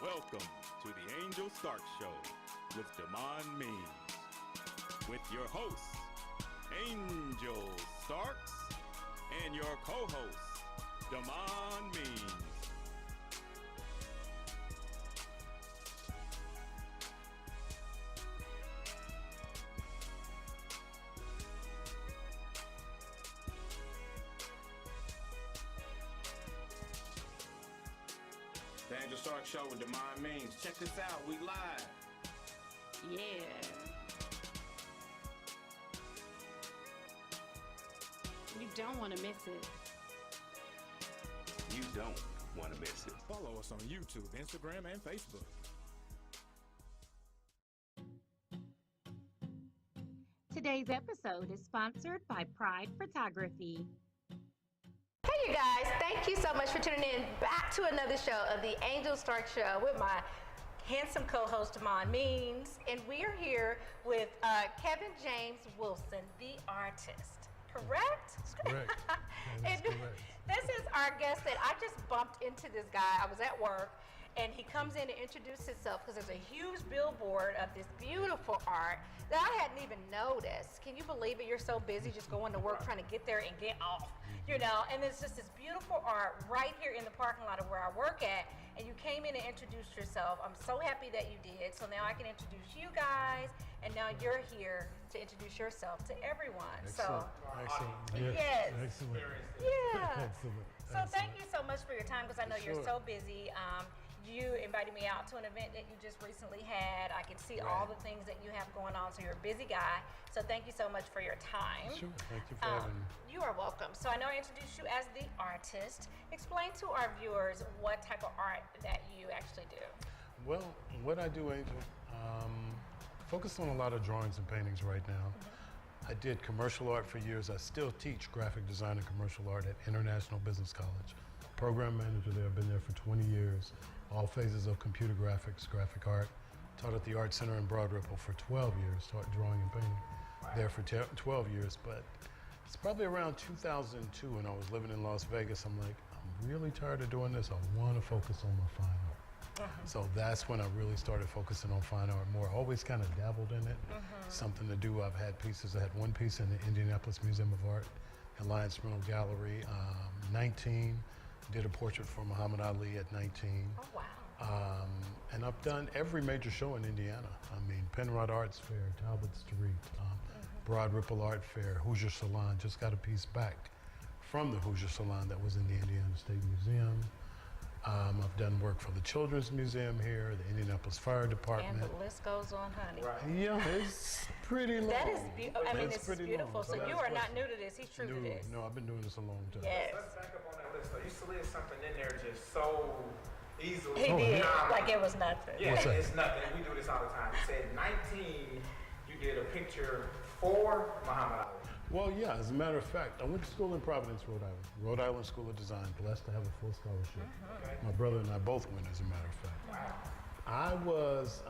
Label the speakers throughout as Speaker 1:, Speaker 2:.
Speaker 1: Welcome to the Angel Stark Show with Damone Means. With your hosts, Angel Starks, and your co-host, Damone Means.
Speaker 2: The Angel Stark Show with Damone Means. Check this out, we live.
Speaker 3: Yeah. You don't want to miss it.
Speaker 1: You don't want to miss it.
Speaker 4: Follow us on YouTube, Instagram, and Facebook.
Speaker 3: Today's episode is sponsored by Pride Photography.
Speaker 5: Hey you guys, thank you so much for tuning in back to another show of the Angel Stark Show with my handsome co-host Damone Means, and we are here with Kevin James Wilson, the artist. Correct?
Speaker 6: That's correct. That is correct.
Speaker 5: This is our guest that I just bumped into this guy. I was at work and he comes in to introduce himself because there's a huge billboard of this beautiful art that I hadn't even noticed. Can you believe it? You're so busy just going to work trying to get there and get off, you know? And there's just this beautiful art right here in the parking lot of where I work at, and you came in and introduced yourself. I'm so happy that you did. So now I can introduce you guys, and now you're here to introduce yourself to everyone.
Speaker 6: Excellent. Excellent.
Speaker 5: Yes.
Speaker 6: Excellent.
Speaker 5: Yeah.
Speaker 6: Excellent.
Speaker 5: So thank you so much for your time because I know you're
Speaker 6: Sure.
Speaker 5: so busy. You invited me out to an event that you just recently had. I can see all the things that you have going on, so you're a busy guy. So thank you so much for your time.
Speaker 6: Sure. Thank you for having me.
Speaker 5: You are welcome. So I know I introduced you as the artist. Explain to our viewers what type of art that you actually do.
Speaker 6: Well, what I do, Angel, focus on a lot of drawings and paintings right now. I did commercial art for years. I still teach graphic design and commercial art at International Business College. Program manager there. I've been there for 20 years. All phases of computer graphics, graphic art. Taught at the Art Center in Broad Ripple for 12 years. Taught drawing and painting there for 12 years. But it's probably around 2002 when I was living in Las Vegas. I'm like, I'm really tired of doing this. I want to focus on my fine art. So that's when I really started focusing on fine art more. I always kind of dabbled in it. Something to do. I've had pieces. I had one piece in the Indianapolis Museum of Art, Alliance Rental Gallery, 19. Did a portrait for Muhammad Ali at 19.
Speaker 5: Oh, wow.
Speaker 6: And I've done every major show in Indiana. I mean, Penrod Arts Fair, Talbot Street, Broad Ripple Art Fair, Hoosier Salon. Just got a piece back from the Hoosier Salon that was in the Indiana State Museum. I've done work for the Children's Museum here, the Indianapolis Fire Department.
Speaker 5: And the list goes on, honey.
Speaker 6: Yeah, it's pretty long.
Speaker 5: That is beautiful. I mean,
Speaker 6: It's
Speaker 5: it's
Speaker 6: pretty
Speaker 5: beautiful.
Speaker 6: long.
Speaker 5: So
Speaker 6: So
Speaker 5: you
Speaker 6: that's
Speaker 5: are not
Speaker 6: what-
Speaker 5: new to this. He's true to this.
Speaker 6: No, I've been doing this a long time.
Speaker 5: Yes.
Speaker 2: Let's back up on that list. though. You slid something in there just so easily.
Speaker 5: He did,
Speaker 2: Nah,
Speaker 5: like it was nothing.
Speaker 2: Yeah,
Speaker 6: What's that?
Speaker 2: it's nothing. We do this all the time. You said 19, you did a picture for Muhammad Ali.
Speaker 6: Well, yeah, as a matter of fact, I went to school in Providence, Rhode Island. Rhode Island School of Design, blessed to have a full scholarship. My brother and I both went, as a matter of fact. I was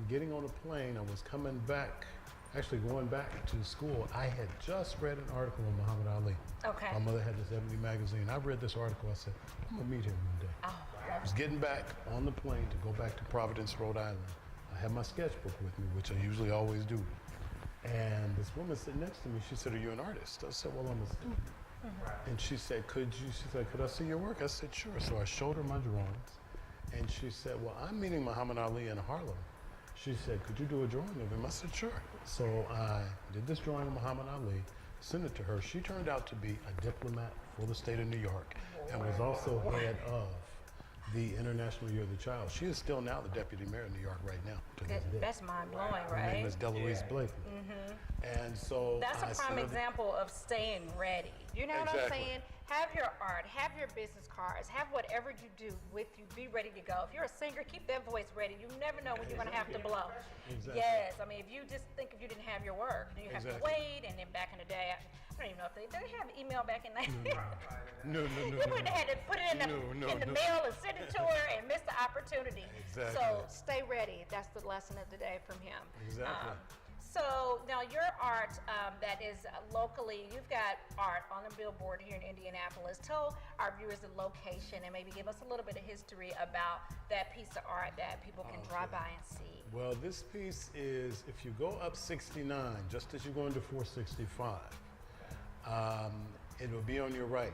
Speaker 6: getting on a plane. I was coming back, actually going back to school. I had just read an article on Muhammad Ali.
Speaker 5: Okay.
Speaker 6: My mother had this Ebony magazine. I read this article. I said, I'm going to meet him one day.
Speaker 5: Oh,
Speaker 6: I was getting back on the plane to go back to Providence, Rhode Island. I had my sketchbook with me, which I usually always do. And this woman sitting next to me, she said, are you an artist? I said, well, I'm a student. And she said, could I see your work? I said, sure. So I showed her my drawings. And she said, well, I'm meeting Muhammad Ali in Harlem. She said, could you do a drawing of him? I said, sure. So I did this drawing of Muhammad Ali, sent it to her. She turned out to be a diplomat for the state of New York and was also head of the International Year of the Child. She is still now the deputy mayor of New York right now to this day.
Speaker 5: that's mind blowing,
Speaker 6: Her name
Speaker 5: right?
Speaker 6: is Deloise Blakely. And so
Speaker 5: That's
Speaker 6: I
Speaker 5: a prime
Speaker 6: said,
Speaker 5: example of staying ready. You know what I'm
Speaker 6: Exactly.
Speaker 5: saying? Have your art, have your business cards, have whatever you do with you. Be ready to go. If you're a singer, keep that voice ready. You never know when you're going to have to blow.
Speaker 6: Exactly.
Speaker 5: Yes, I mean, if you just think if you didn't have your work, you have to
Speaker 6: Exactly.
Speaker 5: wait. And then back in the day, I don't even know if did they have email back in the
Speaker 6: No.
Speaker 5: You would have had to put it in the,
Speaker 6: No.
Speaker 5: mail and send it to her and miss the opportunity.
Speaker 6: Exactly.
Speaker 5: So stay ready. That's the lesson of the day from him.
Speaker 6: Exactly.
Speaker 5: So now your art that is locally, you've got art on the billboard here in Indianapolis. Tell our viewers the location and maybe give us a little bit of history about that piece of art that people can drive by and see.
Speaker 6: Well, this piece is, if you go up 69, just as you go into 465, it will be on your right,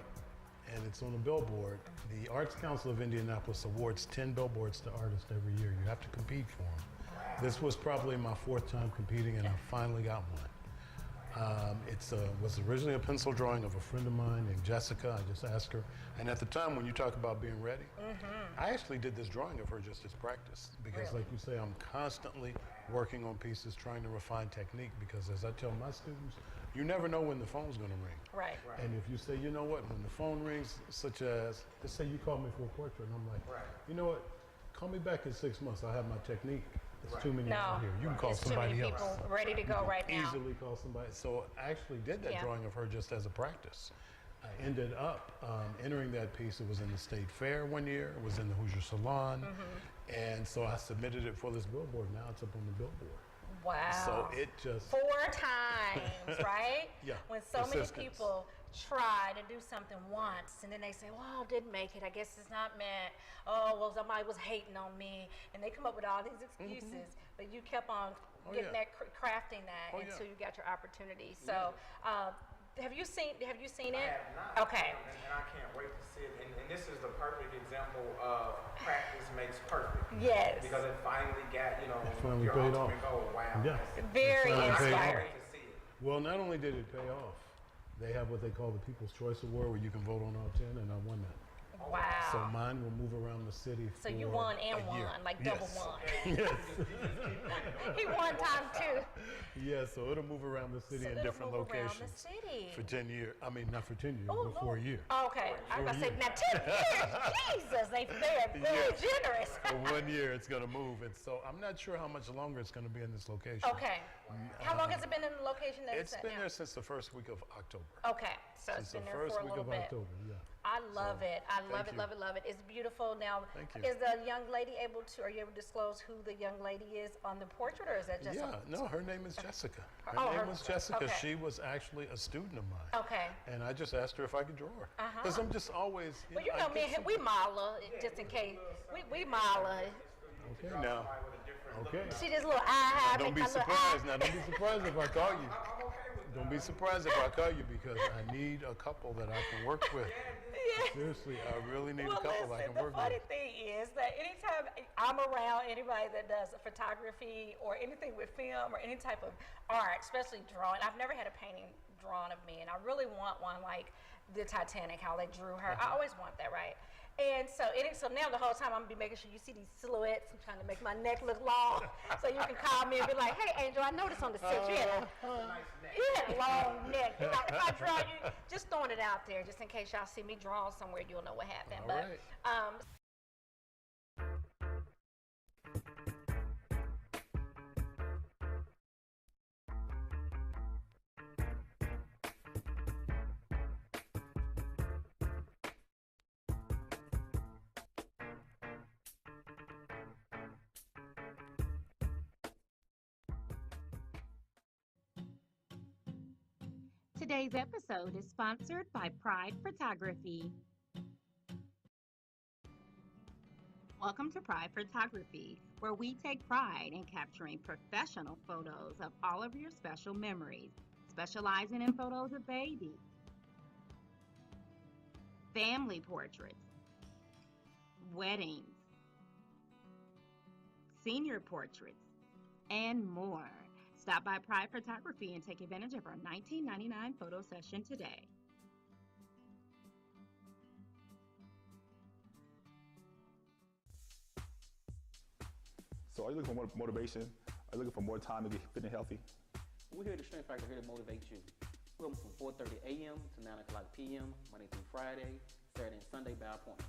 Speaker 6: and it's on a billboard. The Arts Council of Indianapolis awards 10 billboards to artists every year. You have to compete for them. This was probably my 4th time competing, and I finally got one. It was originally a pencil drawing of a friend of mine named Jessica. I just asked her, and at the time when you talk about being ready, I actually did this drawing of her just as practice, because like you say, I'm constantly working on pieces, trying to refine technique, because as I tell my students, you never know when the phone's going to ring.
Speaker 5: Right.
Speaker 6: And if you say, you know what, when the phone rings, such as, let's say you call me for a portrait, and I'm like, you know what, call me back in 6 months, I'll have my technique. It's too many out here. You can call
Speaker 5: It's
Speaker 6: somebody
Speaker 5: too many
Speaker 6: else.
Speaker 5: people ready to go right now.
Speaker 6: Easily call somebody. So I actually did that drawing of her just as a practice. I ended up entering that piece. It was in the State Fair one year. It was in the Hoosier Salon. And so I submitted it for this billboard. Now it's up on the billboard.
Speaker 5: Wow.
Speaker 6: So it just...
Speaker 5: 4 times, right?
Speaker 6: Yeah.
Speaker 5: When so many
Speaker 6: Persistence.
Speaker 5: people try to do something once and then they say, well, didn't make it. I guess it's not meant. Oh, well, somebody was hating on me. And they come up with all these excuses. But you kept on getting that, crafting that until you got your opportunity. So have you seen it?
Speaker 2: I have not.
Speaker 5: Okay.
Speaker 2: And I can't wait to see it. And this is the perfect example of practice makes perfect.
Speaker 5: Yes.
Speaker 2: Because it finally got,
Speaker 6: finally
Speaker 2: your
Speaker 6: paid
Speaker 2: ultimate
Speaker 6: off.
Speaker 2: goal. Wow.
Speaker 6: Yeah.
Speaker 5: Very
Speaker 6: Finally paid off.
Speaker 5: inspiring.
Speaker 2: To see it.
Speaker 6: Well, not only did it pay off, they have what they call the People's Choice Award, where you can vote on all 10, and I won that.
Speaker 5: Wow.
Speaker 6: So mine will move around the city
Speaker 5: So
Speaker 6: for
Speaker 5: you won and
Speaker 6: a
Speaker 5: won,
Speaker 6: year.
Speaker 5: like
Speaker 6: Yes.
Speaker 5: double won.
Speaker 6: Yes.
Speaker 5: He won time too.
Speaker 6: Yeah, so it'll move around the city in
Speaker 5: it'll
Speaker 6: different
Speaker 5: move around
Speaker 6: locations
Speaker 5: the city.
Speaker 6: for 10 years. I mean, not for 10 years,
Speaker 5: Oh,
Speaker 6: but for a year.
Speaker 5: Oh, okay. I was
Speaker 6: For
Speaker 5: going
Speaker 6: a
Speaker 5: to say, now 10 years, Jesus, they're very generous.
Speaker 6: For 1 year, it's going to move. And so I'm not sure how much longer it's going to be in this location.
Speaker 5: Okay. How long has it been in the location that
Speaker 6: It's
Speaker 5: it's at
Speaker 6: been
Speaker 5: now?
Speaker 6: there since the first week of October.
Speaker 5: Okay, so
Speaker 6: Since
Speaker 5: it's been
Speaker 6: the
Speaker 5: there
Speaker 6: first
Speaker 5: for a
Speaker 6: week
Speaker 5: little
Speaker 6: of
Speaker 5: bit.
Speaker 6: October, yeah.
Speaker 5: I love it. I love
Speaker 6: thank
Speaker 5: it,
Speaker 6: you.
Speaker 5: love it, love it. It's beautiful. Now,
Speaker 6: Thank you.
Speaker 5: is the young lady able to, are you able to disclose who the young lady is on the portrait, or is that just
Speaker 6: Yeah, no, her name is Jessica. Her
Speaker 5: Oh,
Speaker 6: name
Speaker 5: her-
Speaker 6: was Jessica.
Speaker 5: okay.
Speaker 6: She was actually a student of mine.
Speaker 5: Okay.
Speaker 6: And I just asked her if I could draw her. Because I'm just always,
Speaker 5: Well, you
Speaker 6: I
Speaker 5: know,
Speaker 6: get
Speaker 5: me and him, we model, just in case. We model.
Speaker 6: Okay, now. Okay.
Speaker 5: See this little eye,
Speaker 6: Don't be
Speaker 5: make my little
Speaker 6: surprised.
Speaker 5: eye.
Speaker 6: Now, don't be surprised if I call you. Don't be surprised if I call you, because I need a couple that I can work with.
Speaker 5: Yeah.
Speaker 6: Seriously, I really need
Speaker 5: Well,
Speaker 6: a couple I
Speaker 5: listen,
Speaker 6: can
Speaker 5: the
Speaker 6: work
Speaker 5: funny
Speaker 6: with.
Speaker 5: thing is that anytime I'm around anybody that does photography or anything with film or any type of art, especially drawing, I've never had a painting drawn of me, and I really want one like the Titanic, how they drew her. I always want that, right? And so, so now the whole time I'm gonna be making sure you see these silhouettes. I'm trying to make my neck look long, so you can call me and be like, "Hey, Angel, I noticed on the set you had a long neck. If I draw you, just throwing it out there, just in case y'all see me draw somewhere, you'll know what happened."
Speaker 6: All
Speaker 5: But
Speaker 6: right.
Speaker 3: Today's episode is sponsored by Pride Photography. Welcome to Pride Photography, where we take pride in capturing professional photos of all of your special memories, specializing in photos of babies, family portraits, weddings, senior portraits, and more. Stop by Pride Photography and take advantage of our $19.99 photo session today.
Speaker 7: So are you looking for more motivation? Are you looking for more time to get fit and healthy?
Speaker 8: We're here at the Strength Factor, here to motivate you. We're open from 4:30 a.m. to 9 o'clock p.m., Monday through Friday, Saturday and Sunday by appointment.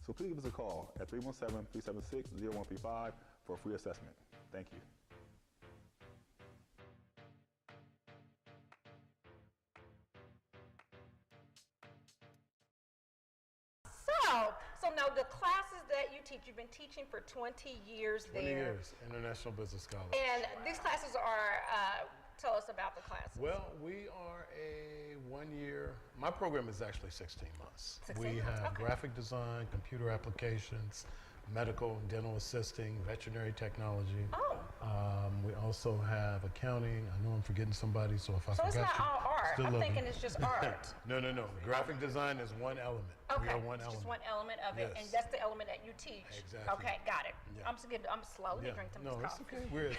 Speaker 7: So please give us a call at 317-376-0135 for a free assessment. Thank you.
Speaker 5: So now the classes that you teach, you've been teaching for 20 years
Speaker 6: 20
Speaker 5: there.
Speaker 6: years, International Business College.
Speaker 5: And these classes are, tell us about the classes.
Speaker 6: Well, we are a 1 year, my program is actually 16 months.
Speaker 5: 16
Speaker 6: we
Speaker 5: months,
Speaker 6: have
Speaker 5: okay.
Speaker 6: graphic design, computer applications, medical, dental assisting, veterinary technology.
Speaker 5: Oh.
Speaker 6: We also have accounting. I know I'm forgetting somebody, so if I
Speaker 5: So
Speaker 6: forgot
Speaker 5: it's not
Speaker 6: you,
Speaker 5: all art.
Speaker 6: still
Speaker 5: I'm
Speaker 6: love
Speaker 5: thinking
Speaker 6: you.
Speaker 5: it's just art.
Speaker 6: No. Graphic design is one element. We
Speaker 5: Okay,
Speaker 6: are one
Speaker 5: it's just
Speaker 6: element.
Speaker 5: one element of it, and
Speaker 6: Yes.
Speaker 5: that's the element that you teach.
Speaker 6: Exactly.
Speaker 5: Okay, got it.
Speaker 6: Yeah.
Speaker 5: I'm slow. Let me drink some of
Speaker 6: No,
Speaker 5: this
Speaker 6: it's
Speaker 5: coffee.
Speaker 6: okay. We're at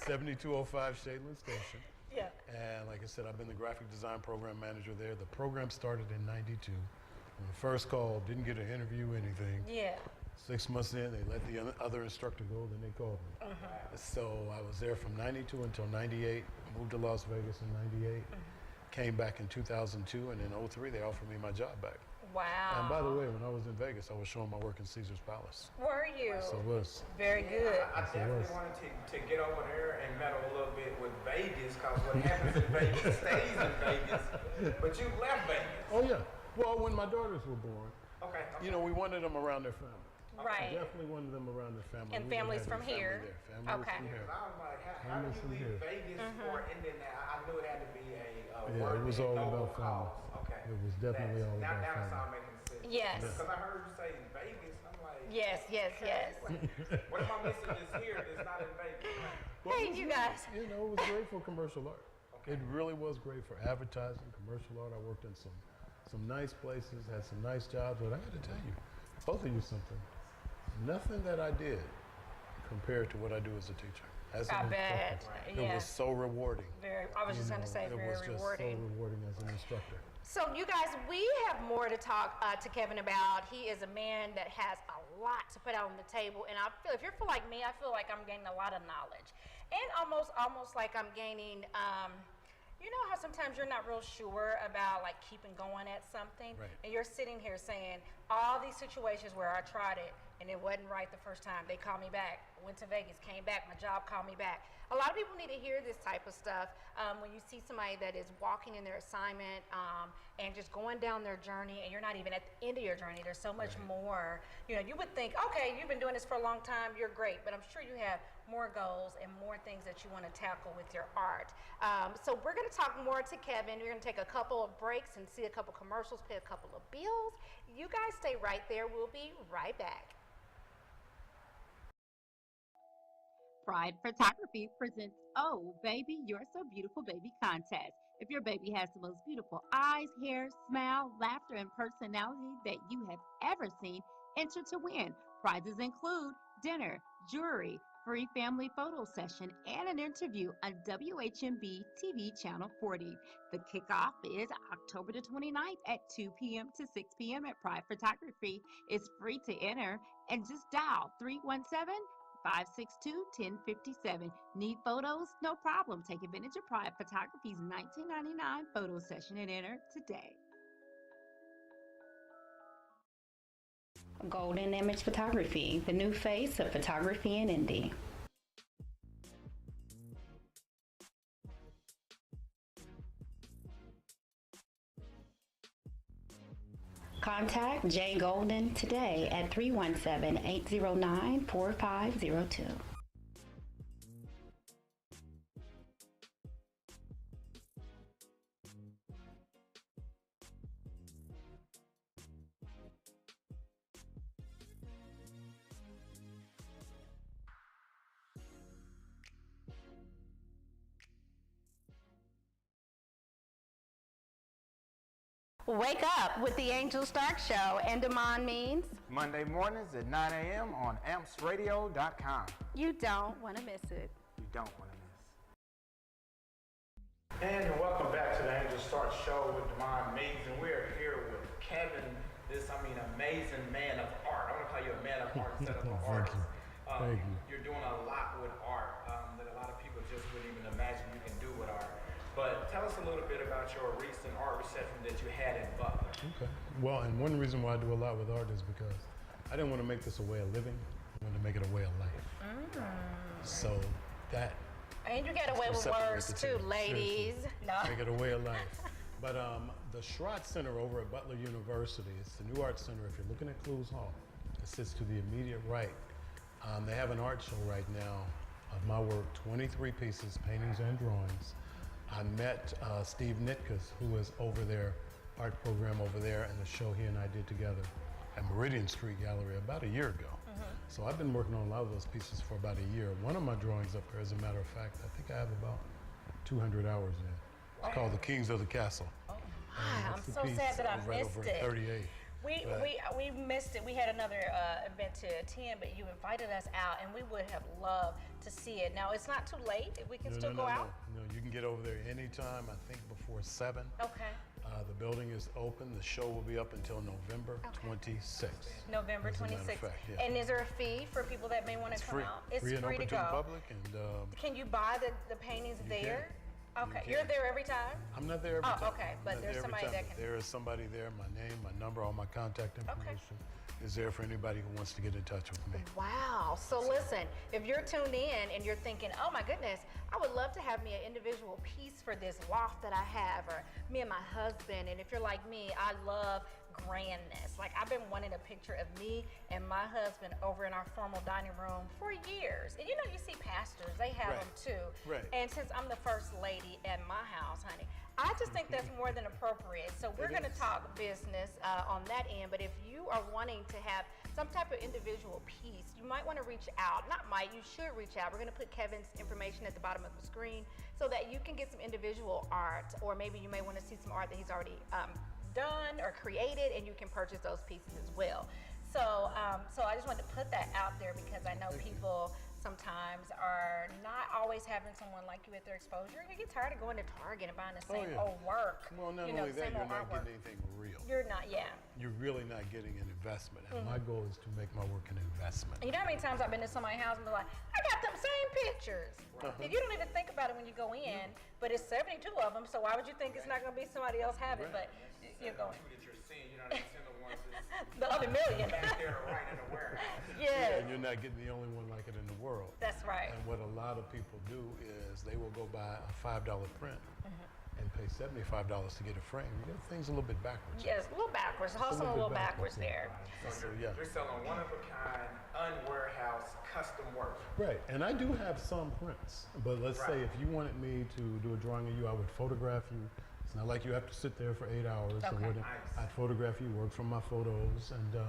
Speaker 6: 7205 Shadeland Station.
Speaker 5: Yeah.
Speaker 6: And like I said, I've been the graphic design program manager there. The program started in '92. When we first called, didn't get an interview, anything.
Speaker 5: Yeah.
Speaker 6: 6 months in, they let the other instructor go, then they called me. So I was there from '92 until '98, moved to Las Vegas in '98, came back in 2002, and in '03 they offered me my job back.
Speaker 5: Wow.
Speaker 6: And by the way, when I was in Vegas, I was showing my work in Caesar's Palace.
Speaker 5: Were you?
Speaker 6: So it was.
Speaker 5: Very good.
Speaker 2: I definitely wanted to get over there and meddle a little bit with Vegas, because what happens in Vegas stays in Vegas. But you left Vegas.
Speaker 6: Oh yeah. Well, when my daughters were born,
Speaker 2: Okay.
Speaker 6: you know, we wanted them around their family.
Speaker 5: Right.
Speaker 6: Definitely wanted them around their family.
Speaker 5: And
Speaker 6: We didn't
Speaker 5: families
Speaker 6: have
Speaker 5: from
Speaker 6: any
Speaker 5: here.
Speaker 6: family there. Families
Speaker 5: Okay.
Speaker 6: from here.
Speaker 2: I was like, how
Speaker 6: Families
Speaker 2: do
Speaker 6: from
Speaker 2: you
Speaker 6: here.
Speaker 2: leave Vegas for Indianapolis? I knew it had to be a
Speaker 6: Yeah,
Speaker 2: work
Speaker 6: it was
Speaker 2: and
Speaker 6: all
Speaker 2: noble
Speaker 6: about family.
Speaker 2: cause. Okay.
Speaker 6: It was definitely all
Speaker 2: now,
Speaker 6: about
Speaker 2: now it's
Speaker 6: family.
Speaker 2: all making sense.
Speaker 5: Yes.
Speaker 2: Because I heard you say Vegas, I'm like,
Speaker 5: Yes.
Speaker 2: what if my message is here that's not in Vegas?
Speaker 6: Well,
Speaker 5: Hey,
Speaker 6: it was
Speaker 5: you
Speaker 6: great.
Speaker 5: guys.
Speaker 6: You know, it was great for commercial art. It really was great for advertising, commercial art. I worked in some nice places, had some nice jobs, but I got to tell you, both of you something. Nothing that I did compared to what I do as a teacher. As
Speaker 5: I
Speaker 6: an
Speaker 5: bet.
Speaker 6: instructor.
Speaker 5: Yeah.
Speaker 6: It was so rewarding.
Speaker 5: I was just going to say,
Speaker 6: it
Speaker 5: very
Speaker 6: was just
Speaker 5: rewarding.
Speaker 6: so rewarding as an instructor.
Speaker 5: So you guys, we have more to talk to Kevin about. He is a man that has a lot to put out on the table, and I feel, if you're like me, I feel like I'm gaining a lot of knowledge, and almost like I'm gaining. You know how sometimes you're not real sure about like keeping going at something,
Speaker 6: Right.
Speaker 5: and you're sitting here saying all these situations where I tried it and it wasn't right the first time. They called me back, went to Vegas, came back, my job called me back. A lot of people need to hear this type of stuff when you see somebody that is walking in their assignment and just going down their journey, and you're not even at the end of your journey. There's so much more. You know, you would think, okay, you've been doing this for a long time, you're great, but I'm sure you have more goals and more things that you want to tackle with your art. So we're going to talk more to Kevin. We're going to take a couple of breaks and see a couple commercials, pay a couple of bills. You guys stay right there. We'll be right back.
Speaker 3: Pride Photography presents Oh Baby, You're So Beautiful Baby contest. If your baby has the most beautiful eyes, hair, smile, laughter, and personality that you have ever seen, enter to win. Prizes include dinner, jewelry, free family photo session, and an interview on WHMB TV Channel 40. The kickoff is October the 29th at 2 p.m. to 6 p.m. at Pride Photography. It's free to enter, and just dial 317-562-1057. Need photos? No problem. Take advantage of Pride Photography's $19.99 photo session and enter today. Golden Image Photography, the new face of photography in Indy. Contact Jay Golden today at 317-809-4502.
Speaker 5: Wake up with the Angel Stark Show and Damone Means.
Speaker 2: Monday mornings at 9 a.m. on ampsradio.com.
Speaker 5: You don't want to miss it.
Speaker 2: You don't want to miss. And welcome back to the Angel Stark Show with Damone Means, and we're here with Kevin, amazing man of art. I want to call you a man of art instead of an artist.
Speaker 6: Thank you.
Speaker 2: You're doing a lot with art that a lot of people just wouldn't even imagine you can do with art. But tell us a little bit about your recent art reception that you had in Butler.
Speaker 6: Okay. Well, and one reason why I do a lot with art is because I didn't want to make this a way of living. I wanted to make it a way of life. So that.
Speaker 5: And you get away with
Speaker 6: separate
Speaker 5: words
Speaker 6: the
Speaker 5: too,
Speaker 6: two.
Speaker 5: ladies.
Speaker 6: Seriously.
Speaker 5: No.
Speaker 6: Make it a way of life. But The Schrott Center over at Butler University, it's the new art center. If you're looking at Clues Hall, it sits to the immediate right. They have an art show right now of my work, 23 pieces, paintings and drawings. I met Steve Nitkus, who is over there, art program over there, and the show he and I did together at Meridian Street Gallery about a year ago. So I've been working on a lot of those pieces for about a year. One of my drawings up there, as a matter of fact, I think I have about 200 hours in. It's called The Kings of the Castle.
Speaker 5: I'm so sad that I missed
Speaker 6: over
Speaker 5: it.
Speaker 6: 38.
Speaker 5: We missed it. We had another event to attend, but you invited us out, and we would have loved to see it. Now, it's not too late. We can still go out.
Speaker 6: No, you can get over there anytime, I think before 7.
Speaker 5: Okay.
Speaker 6: The building is open. The show will be up until November 26th.
Speaker 5: November
Speaker 6: As a matter of
Speaker 5: 26th.
Speaker 6: fact, yeah.
Speaker 5: And is there a fee for people that may want to come
Speaker 6: Free.
Speaker 5: out? It's
Speaker 6: Free and
Speaker 5: free
Speaker 6: open
Speaker 5: to
Speaker 6: to
Speaker 5: go.
Speaker 6: the public. And
Speaker 5: Can you buy the paintings there? Okay.
Speaker 6: You
Speaker 5: You're
Speaker 6: can.
Speaker 5: there every time?
Speaker 6: I'm not there every time.
Speaker 5: Okay, but
Speaker 6: I'm not
Speaker 5: there's
Speaker 6: there every
Speaker 5: somebody
Speaker 6: time,
Speaker 5: that
Speaker 6: but
Speaker 5: can.
Speaker 6: There is somebody there. My name, my number, all my contact information is there for anybody who wants to get in touch with me.
Speaker 5: Wow. So listen, if you're tuned in and you're thinking, oh my goodness, I would love to have me an individual piece for this loft that I have, or me and my husband. And if you're like me, I love grandness. Like, I've been wanting a picture of me and my husband over in our formal dining room for years. And you know, you see pastors, they have them too.
Speaker 6: Right.
Speaker 5: And since I'm the first lady at my house, honey, I just think that's more than appropriate. So we're going to talk business on that end. But if you are wanting to have some type of individual piece, you might want to reach out. Not might, you should reach out. We're going to put Kevin's information at the bottom of the screen so that you can get some individual art, or maybe you may want to see some art that he's already done or created, and you can purchase those pieces as well. So I just wanted to put that out there because I know people sometimes are not always having someone like you at their exposure. You get tired of going to Target and buying the same old work.
Speaker 6: Well, not
Speaker 5: you know,
Speaker 6: only that,
Speaker 5: same
Speaker 6: you're
Speaker 5: old
Speaker 6: not
Speaker 5: artwork.
Speaker 6: getting anything real.
Speaker 5: You're not,
Speaker 6: You're really not getting an investment. And my goal is to make my work an investment.
Speaker 5: And you know how many times I've been to somebody's house and be like, I got them same pictures. And you don't even think about it when you go in, but it's 72 of them, so why would you think it's not going to be somebody else have it? But you're going.
Speaker 2: That you're seeing, you're not seeing the ones that's
Speaker 5: The other million.
Speaker 2: back there right in the warehouse.
Speaker 5: Yes.
Speaker 6: And you're not getting the only one like it in the world.
Speaker 5: That's right.
Speaker 6: And what a lot of people do is they will go buy a $5 print and pay $75 to get a frame. You get things a little bit backwards.
Speaker 5: Yes, a little backwards. Hustling a little backwards there.
Speaker 2: So
Speaker 6: yeah.
Speaker 2: you're selling one-of-a-kind, unwarehouse, custom work.
Speaker 6: Right, and I do have some prints, but let's say if you wanted me to do a drawing of you, I would photograph you. It's not like you have to sit there for 8 hours.
Speaker 5: Okay.
Speaker 6: I'd photograph you, work from my photos, and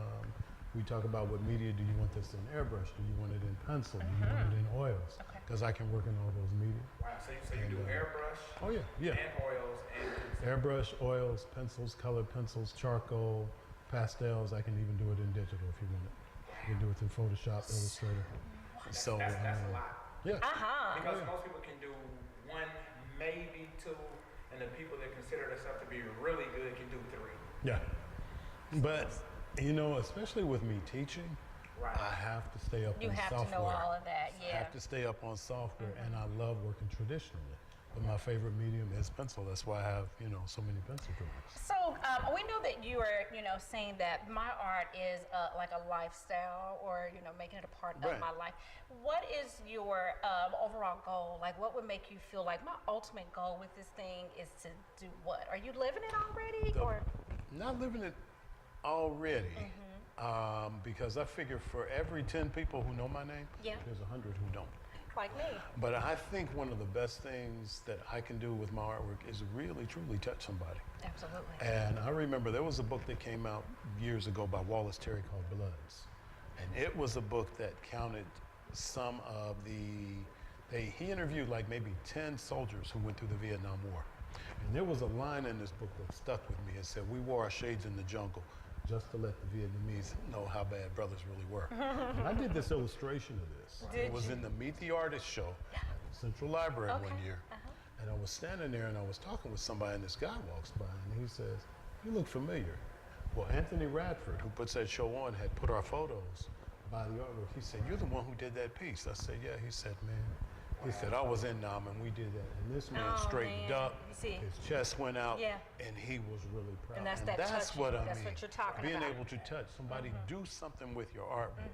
Speaker 6: we talk about what media do you want this in? Airbrush? Do you want it in pencil? Do you want it in oils? Because I can work in all those media.
Speaker 2: Wow, so you do airbrush
Speaker 6: Oh yeah.
Speaker 2: and oils and
Speaker 6: Airbrush, oils, pencils, colored pencils, charcoal, pastels. I can even do it in digital if you want it. You can do it in Photoshop, Illustrator. So
Speaker 2: that's a lot.
Speaker 6: yeah.
Speaker 2: Because most people can do one, maybe two, and the people that consider themselves to be really good can do 3.
Speaker 6: Yeah. But, you know, especially with me teaching,
Speaker 2: Right.
Speaker 6: I have to stay up
Speaker 5: You
Speaker 6: on
Speaker 5: have
Speaker 6: software.
Speaker 5: to know all of that,
Speaker 6: I
Speaker 5: yeah.
Speaker 6: have to stay up on software, and I love working traditionally. But my favorite medium is pencil. That's why I have, you know, so many pencil drawings.
Speaker 5: So we know that you are, you know, saying that my art is like a lifestyle, or, you know, making it a part of my life. What is your overall goal? Like, what would make you feel like my ultimate goal with this thing is to do what? Are you living it already, or?
Speaker 6: Not living it already, because I figure for every 10 people who know my name, there's 100 who don't.
Speaker 5: Like me.
Speaker 6: But I think one of the best things that I can do with my artwork is really, truly touch somebody.
Speaker 5: Absolutely.
Speaker 6: And I remember there was a book that came out years ago by Wallace Terry called Bloods. And it was a book that counted some of he interviewed like maybe 10 soldiers who went through the Vietnam War. And there was a line in this book that stuck with me. It said, "We wore our shades in the jungle just to let the Vietnamese know how bad brothers really were." And I did this illustration of this. It was in the Meet the Artist show at the Central Library one year. And I was standing there and I was talking with somebody, and this guy walks by and he says, "You look familiar." Well, Anthony Radford, who puts that show on, had put our photos by the artwork. He said, "You're the one who did that piece." I said, "Yeah." He said, "Man," he said, "I was in Nam and we did that." And this man straightened up, his chest went out, and he was really proud.
Speaker 5: And that's
Speaker 6: what I mean.
Speaker 5: That's what you're talking
Speaker 6: Being
Speaker 5: about.
Speaker 6: able to touch somebody, do something with your artwork.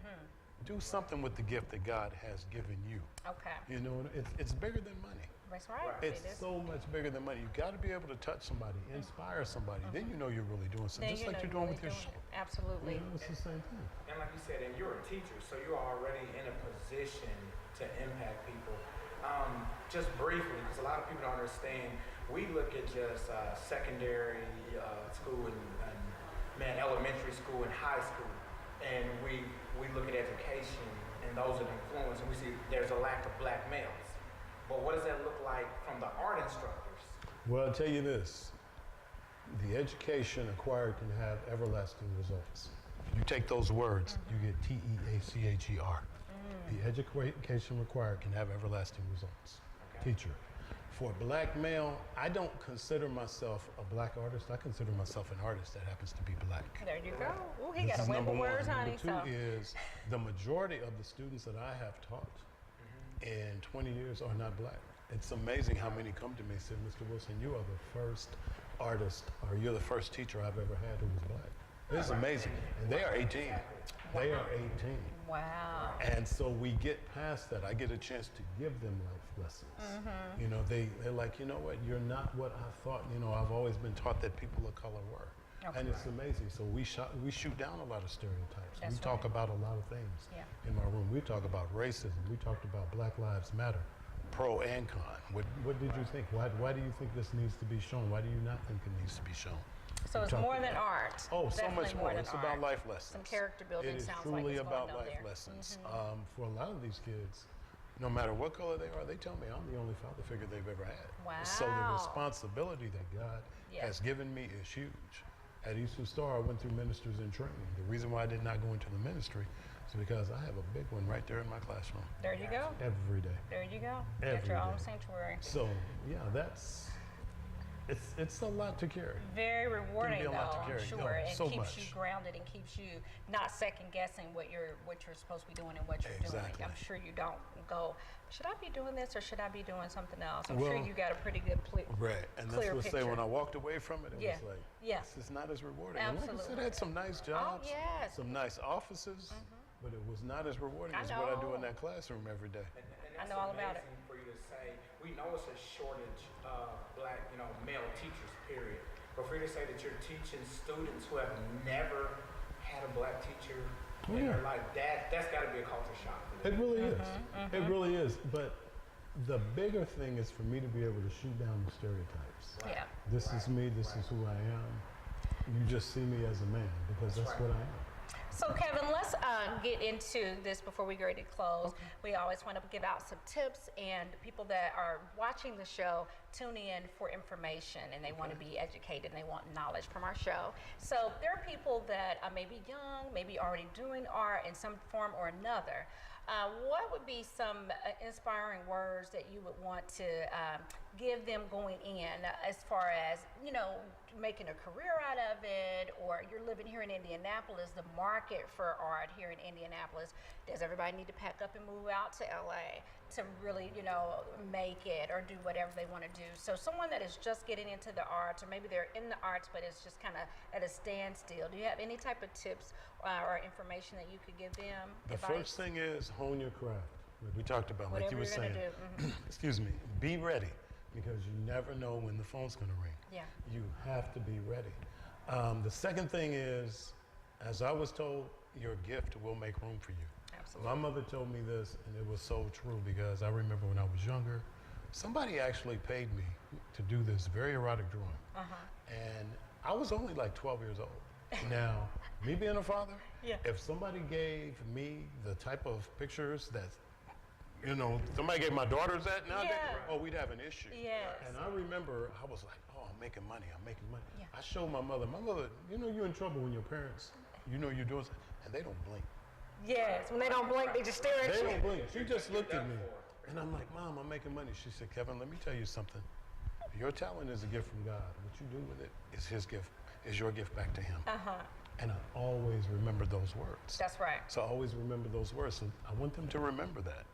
Speaker 6: do something with the gift that God has given you.
Speaker 5: Okay.
Speaker 6: You know, it's bigger than money.
Speaker 5: That's right.
Speaker 6: It's so much bigger than money. You got to be able to touch somebody, inspire somebody. Then you know you're really doing something, just like you're doing with your show.
Speaker 5: Absolutely.
Speaker 6: You know, it's the same thing.
Speaker 2: And like you said, and you're a teacher, so you're already in a position to impact people. Just briefly, because a lot of people don't understand, we look at just secondary school and elementary school and high school, and we look at education, and those are the influence, and we see there's a lack of black males. But what does that look like from the art instructors?
Speaker 6: Well, I'll tell you this. The education acquired can have everlasting results. You take those words, you get T-E-A-C-H-E-R. The education required can have everlasting results. Okay. Teacher. For a black male, I don't consider myself a black artist. I consider myself an artist that happens to be black.
Speaker 5: There you go. Ooh, he got a win for words, honey.
Speaker 6: Number two is the majority of the students that I have taught in 20 years are not black. It's amazing how many come to me and say, Mr. Wilson, you are the first artist, or you're the first teacher I've ever had who was black. It's amazing. And they are 18. They are 18.
Speaker 5: Wow.
Speaker 6: And so we get past that. I get a chance to give them life lessons. You know, they're like, you know what, you're not what I thought. You know, I've always been taught that people of color were. Okay. And it's amazing. So we shoot down a lot of stereotypes.
Speaker 5: That's
Speaker 6: we talk about a lot of things in my room. We talk about racism. We talked about Black Lives Matter, pro and con. What did you think? Why do you think this needs to be shown? Why do you not think it needs to be shown?
Speaker 5: So it's more than art.
Speaker 6: Oh, so
Speaker 5: Definitely
Speaker 6: much more. It's
Speaker 5: art.
Speaker 6: about life lessons.
Speaker 5: Some character building.
Speaker 6: It is
Speaker 5: sounds
Speaker 6: truly
Speaker 5: like it's
Speaker 6: about
Speaker 5: going on
Speaker 6: life
Speaker 5: there.
Speaker 6: lessons. For a lot of these kids, no matter what color they are, they tell me I'm the only father figure they've ever had.
Speaker 5: Wow.
Speaker 6: So the responsibility that God has given me is huge. At Eastern Star, I went through ministers in training. The reason why I did not go into the ministry is because I have a big one right there in my classroom.
Speaker 5: There you go.
Speaker 6: Every day.
Speaker 5: There you go.
Speaker 6: Every
Speaker 5: Got your own
Speaker 6: day.
Speaker 5: sanctuary.
Speaker 6: So yeah, it's a lot to carry.
Speaker 5: Very rewarding,
Speaker 6: It can be a lot
Speaker 5: though,
Speaker 6: to carry.
Speaker 5: I'm sure.
Speaker 6: Oh,
Speaker 5: and
Speaker 6: so
Speaker 5: keeps
Speaker 6: much.
Speaker 5: you grounded and keeps you not second guessing what you're supposed to be doing and what you're doing.
Speaker 6: Exactly.
Speaker 5: I'm sure you don't go, should I be doing this or should I be doing something else? I'm
Speaker 6: Well,
Speaker 5: sure you got a pretty good
Speaker 6: right, and
Speaker 5: clear
Speaker 6: that's what I say,
Speaker 5: picture.
Speaker 6: when I walked away from it, it was like,
Speaker 5: Yes.
Speaker 6: this is not as rewarding. And like I said,
Speaker 5: Absolutely.
Speaker 6: I had some nice jobs,
Speaker 5: yes.
Speaker 6: some nice offices, but it was not as rewarding
Speaker 5: I
Speaker 6: as what I do
Speaker 5: know.
Speaker 6: in that classroom every day.
Speaker 2: And
Speaker 5: I
Speaker 2: that's
Speaker 5: know all about it.
Speaker 2: amazing for you to say. We know it's a shortage of black, male teachers, period. But for you to say that you're teaching students who have never had a black teacher in their life, that's got to be a culture shock.
Speaker 6: It really is. It really is. But the bigger thing is for me to be able to shoot down the stereotypes.
Speaker 5: Yeah.
Speaker 6: This is me. This is who I am. You just see me as a man because that's what I am.
Speaker 5: So Kevin, let's get into this before we get ready to close. We always want to give out some tips, and people that are watching the show tune in for information, and they want to be educated, and they want knowledge from our show. So there are people that may be young, maybe already doing art in some form or another. What would be some inspiring words that you would want to give them going in, as far as, making a career out of it, or you're living here in Indianapolis, the market for art here in Indianapolis, does everybody need to pack up and move out to LA to really, make it or do whatever they want to do? So someone that is just getting into the arts, or maybe they're in the arts, but it's just kind of at a standstill, do you have any type of tips or information that you could give them?
Speaker 6: The first thing is hone your craft. Like we talked about, like you were saying. Excuse me. Be ready, because you never know when the phone's going to ring.
Speaker 5: Yeah.
Speaker 6: You have to be ready. The second thing is, as I was told, your gift will make room for you.
Speaker 5: Absolutely.
Speaker 6: My mother told me this, and it was so true, because I remember when I was younger, somebody actually paid me to do this very erotic drawing. And I was only like 12 years old. Now, me being a father, if somebody gave me the type of pictures that, somebody gave my daughters that nowadays, we'd have an issue.
Speaker 5: Yes.
Speaker 6: And I remember I was like, I'm making money. I showed my mother, you're in trouble when your parents, you're doing something, and they don't blink.
Speaker 5: Yes, when they don't blink, they just stare at you.
Speaker 6: They don't blink. She just looked at me. And I'm like, Mom, I'm making money. She said, Kevin, let me tell you something. Your talent is a gift from God. What you do with it is his gift, is your gift back to him. And I always remember those words.
Speaker 5: That's right.
Speaker 6: So I always remember those words. So I want them to remember that.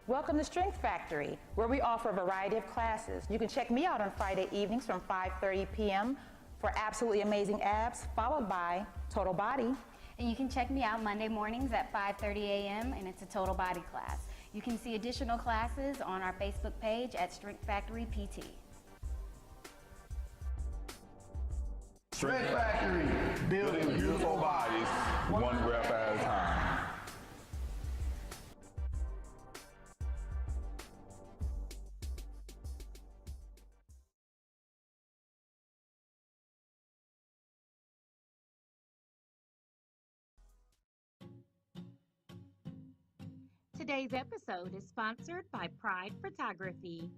Speaker 9: Welcome to Strength Factory, where we offer a variety of classes. You can check me out on Friday evenings from 5:30 p.m. for absolutely amazing abs, followed by total body.
Speaker 10: And you can check me out Monday mornings at 5:30 a.m. and it's a total body class. You can see additional classes on our Facebook page at Strength Factory PT.
Speaker 7: Strength Factory, building beautiful bodies, one rep at a time.
Speaker 3: Today's episode is sponsored by Pride Photography.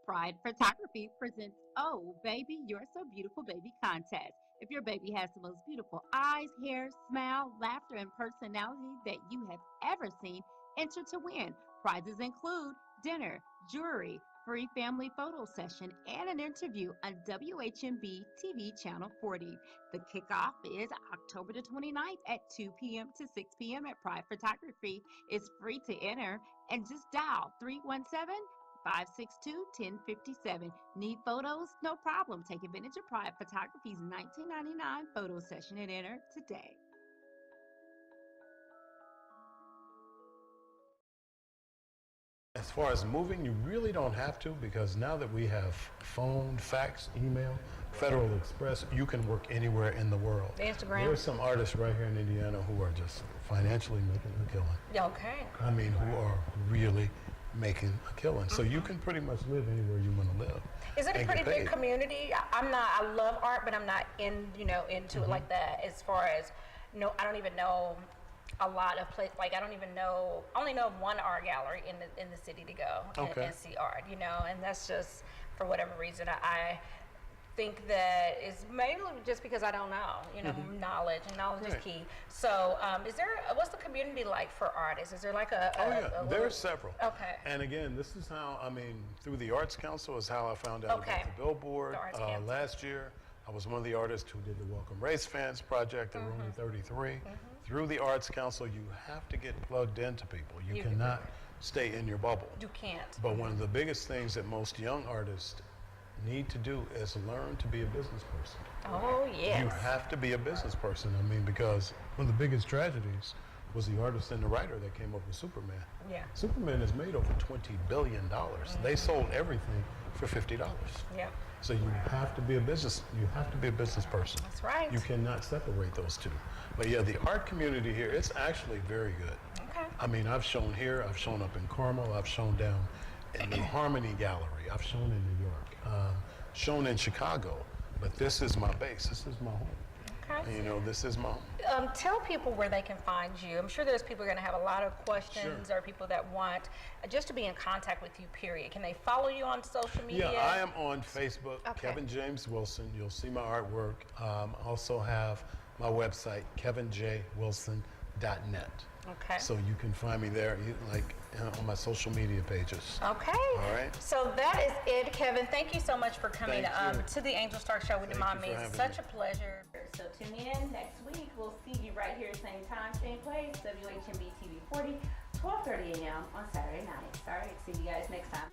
Speaker 3: Pride Photography presents Oh Baby, You're So Beautiful Baby contest. If your baby has the most beautiful eyes, hair, smile, laughter, and personality that you have ever seen, enter to win. Prizes include dinner, jewelry, free family photo session, and an interview on WHMB TV Channel 40. The kickoff is October the 29th at 2 p.m. to 6 p.m. at Pride Photography. It's free to enter and just dial 317-562-1057. Need photos? No problem. Take advantage of Pride Photography's $19.99 photo session and enter today.
Speaker 6: As far as moving, you really don't have to, because now that we have phone, fax, email, Federal Express, you can work anywhere in the world.
Speaker 5: Instagram.
Speaker 6: There's some artists right here in Indiana who are just financially making a killing.
Speaker 5: Okay.
Speaker 6: I mean, who are really making a killing. So you can pretty much live anywhere you want to live.
Speaker 5: Is it a
Speaker 6: and
Speaker 5: pretty
Speaker 6: get paid.
Speaker 5: big community? I love art, but I'm not into it like that. As far as, I don't even know a lot of places. Like, I only know one art gallery in the city to go and see art, and that's just, for whatever reason, I think that is mainly just because I don't know, knowledge is key. So, what's the community like for artists? Is there like
Speaker 6: There are several.
Speaker 5: Okay.
Speaker 6: And again, this is how, through the Arts Council is how I found out about the Billboard.
Speaker 5: The Arts Council.
Speaker 6: Last year, I was one of the artists who did the Welcome Race Fans project at Room 33. Through the Arts Council, you have to get plugged into people. You cannot stay in your bubble.
Speaker 5: You can't.
Speaker 6: But one of the biggest things that most young artists need to do is learn to be a business person.
Speaker 5: Oh, yes.
Speaker 6: You have to be a business person. Because one of the biggest tragedies was the artist and the writer that came up with Superman.
Speaker 5: Yeah.
Speaker 6: Superman has made over $20 billion. They sold everything for $50.
Speaker 5: Yeah.
Speaker 6: So you have to be a business person.
Speaker 5: That's right.
Speaker 6: You cannot separate those two. But yeah, the art community here, it's actually very good.
Speaker 5: Okay.
Speaker 6: I've shown here, I've shown up in Carmel, I've shown down in the Harmony Gallery, I've shown in New York, shown in Chicago, but this is my base, this is my home.
Speaker 5: Okay.
Speaker 6: This is my home.
Speaker 5: Tell people where they can find you. I'm sure there's people going to have a lot of questions or people that want just to be in contact with you, period. Can they follow you on social media?
Speaker 6: Yeah, I am on Facebook, Kevin James Wilson. You'll see my artwork. I also have my website, kevinjwilson.net.
Speaker 5: Okay.
Speaker 6: So you can find me there, on my social media pages.
Speaker 5: Okay.
Speaker 6: All right.
Speaker 5: So that is it, Kevin. Thank you so much for coming to the Angel Stark Show with Damone Means. Such a pleasure.
Speaker 10: So tune in next week. We'll see you right here, same time, same place, WHMB TV 40, 12:30 a.m. on Saturday night. All right, see you guys next time.